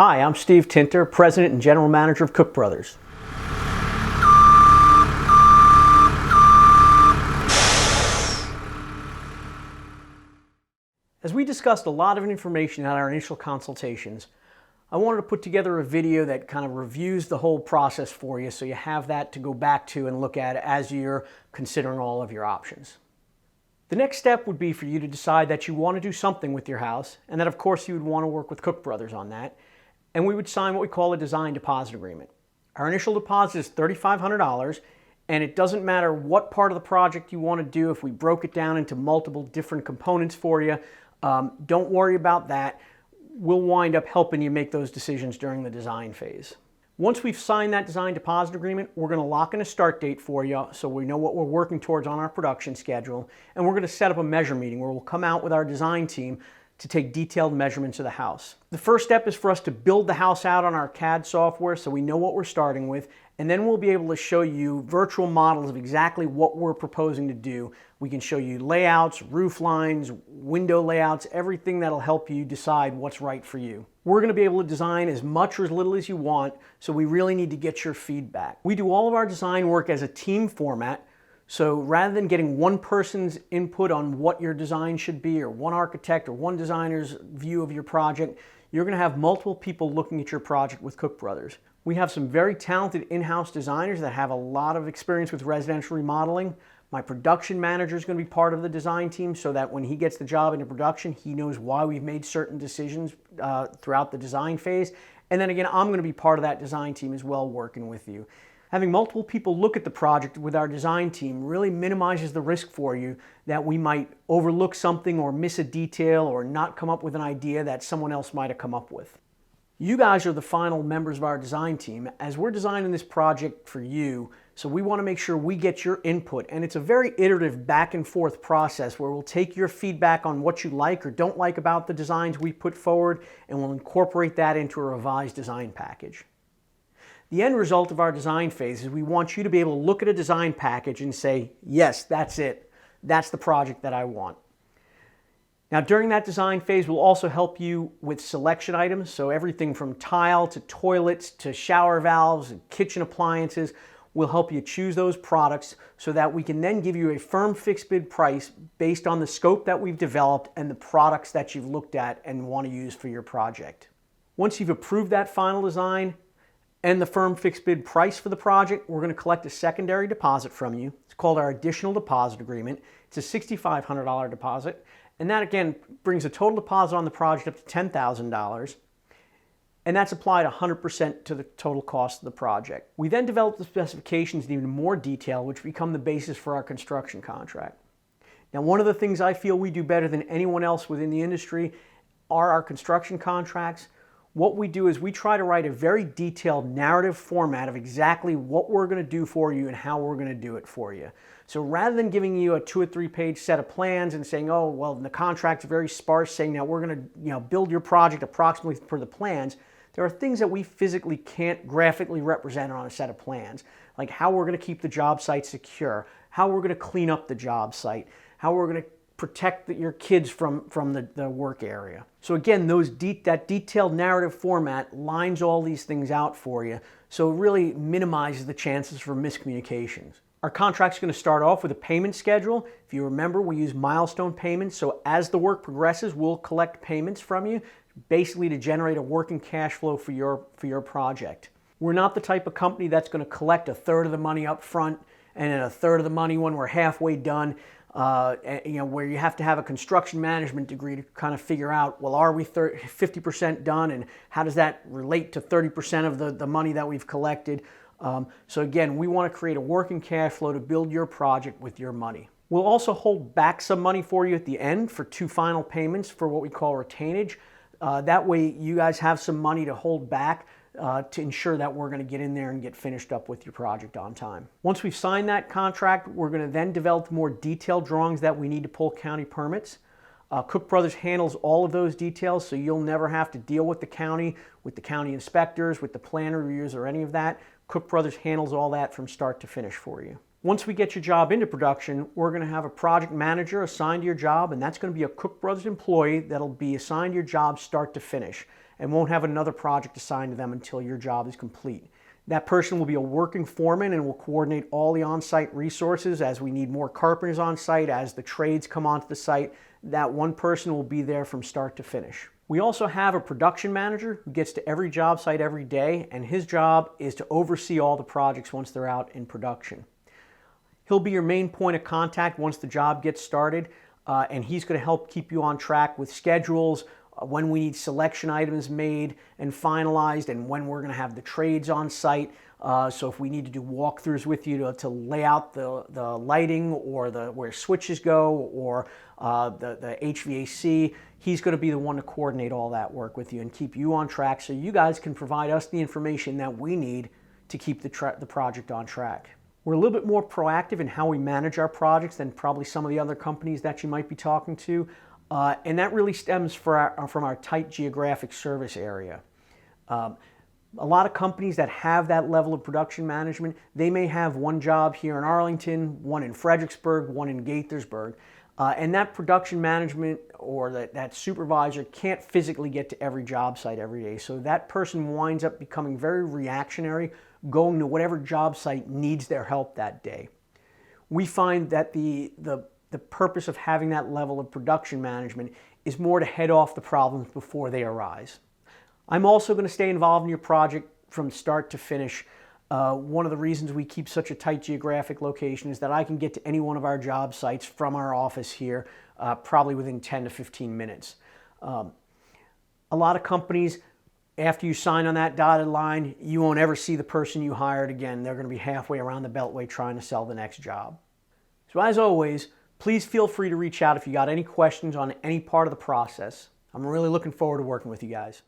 Hi, I'm Steve Tinter, President and General Manager of Cook Brothers. As we discussed a lot of information at our initial consultations, I wanted to put together a video that kind of reviews the whole process for you so you have that to go back to and look at as you're considering all of your options. The next step would be for you to decide that you want to do something with your house, and that of course you would want to work with Cook Brothers on that, and we would sign what we call a design deposit agreement. Our initial deposit is $3,500, and it doesn't matter what part of the project you want to do. If we broke it down into multiple different components for you, don't worry about that. We'll wind up helping you make those decisions during the design phase. Once we've signed that design deposit agreement, we're going to lock in a start date for you so we know what we're working towards on our production schedule, and we're going to set up a measure meeting where we'll come out with our design team to take detailed measurements of the house. The first step is for us to build the house out on our CAD software so we know what we're starting with, and then we'll be able to show you virtual models of exactly what we're proposing to do. We can show you layouts, roof lines, window layouts, everything that'll help you decide what's right for you. We're going to be able to design as much or as little as you want, so we really need to get your feedback. We do all of our design work as a team format, so rather than getting one person's input on what your design should be, or one architect or one designer's view of your project, you're going to have multiple people looking at your project with Cook Brothers. We have some very talented in-house designers that have a lot of experience with residential remodeling. My production manager is going to be part of the design team so that when he gets the job into production, he knows why we've made certain decisions throughout the design phase. And then again, I'm going to be part of that design team as well, working with you. Having multiple people look at the project with our design team really minimizes the risk for you that we might overlook something or miss a detail or not come up with an idea that someone else might have come up with. You guys are the final members of our design team as we're designing this project for you, so we want to make sure we get your input, and it's a very iterative back and forth process where we'll take your feedback on what you like or don't like about the designs we put forward, and we'll incorporate that into a revised design package. The end result of our design phase is we want you to be able to look at a design package and say, yes, that's it. That's the project that I want. Now, during that design phase, we'll also help you with selection items. So everything from tile to toilets to shower valves and kitchen appliances, we'll help you choose those products so that we can then give you a firm fixed bid price based on the scope that we've developed and the products that you've looked at and want to use for your project. Once you've approved that final design and the firm fixed bid price for the project, we're going to collect a secondary deposit from you. It's called our additional deposit agreement. It's a $6,500 deposit, and that again brings the total deposit on the project up to $10,000, and that's applied 100% to the total cost of the project. We then develop the specifications in even more detail, which become the basis for our construction contract. Now, one of the things I feel we do better than anyone else within the industry are our construction contracts. What we do is we try to write a very detailed narrative format of exactly what we're going to do for you and how we're going to do it for you. So rather than giving you a 2 or 3 page set of plans and saying, oh, well, the contract's very sparse, saying now we're going to build your project approximately per the plans, there are things that we physically can't graphically represent on a set of plans, like how we're going to keep the job site secure, how we're going to clean up the job site, how we're going to protect your kids from the work area. So again, that detailed narrative format lines all these things out for you, so it really minimizes the chances for miscommunications. Our contract's going to start off with a payment schedule. If you remember, we use milestone payments, so as the work progresses, we'll collect payments from you, basically to generate a working cash flow for your project. We're not the type of company that's going to collect a third of the money up front and then a third of the money when we're halfway done. Where you have to have a construction management degree to kind of figure out, well, are we 50% done, and how does that relate to 30% of the money that we've collected? So again, we want to create a working cash flow to build your project with your money. We'll also hold back some money for you at the end for 2 final payments for what we call retainage. That way you guys have some money to hold back to ensure that we're going to get in there and get finished up with your project on time. Once we've signed that contract, we're going to then develop more detailed drawings that we need to pull county permits. Cook Brothers handles all of those details, so you'll never have to deal with the county inspectors, with the plan reviewers, or any of that. Cook Brothers handles all that from start to finish for you. Once we get your job into production, we're going to have a project manager assigned to your job, and that's going to be a Cook Brothers employee that'll be assigned to your job start to finish. and won't have another project assigned to them until your job is complete. That person will be a working foreman and will coordinate all the on-site resources as we need more carpenters on site, as the trades come onto the site. That one person will be there from start to finish. We also have a production manager who gets to every job site every day, and his job is to oversee all the projects once they're out in production. He'll be your main point of contact once the job gets started, and he's going to help keep you on track with schedules, when we need selection items made and finalized, and when we're going to have the trades on site. So if we need to do walkthroughs with you to lay out the lighting, or where switches go, or the HVAC, he's going to be the one to coordinate all that work with you and keep you on track so you guys can provide us the information that we need to keep the project on track. We're a little bit more proactive in how we manage our projects than probably some of the other companies that you might be talking to. And that really stems from our tight geographic service area. A lot of companies that have that level of production management, they may have one job here in Arlington, one in Fredericksburg, one in Gaithersburg. And that production management or that supervisor can't physically get to every job site every day. So that person winds up becoming very reactionary, going to whatever job site needs their help that day. We find that the purpose of having that level of production management is more to head off the problems before they arise. I'm also going to stay involved in your project from start to finish. One of the reasons we keep such a tight geographic location is that I can get to any one of our job sites from our office here probably within 10 to 15 minutes. A lot of companies, after you sign on that dotted line, you won't ever see the person you hired again. They're going to be halfway around the beltway trying to sell the next job. So as always, please feel free to reach out if you got any questions on any part of the process. I'm really looking forward to working with you guys.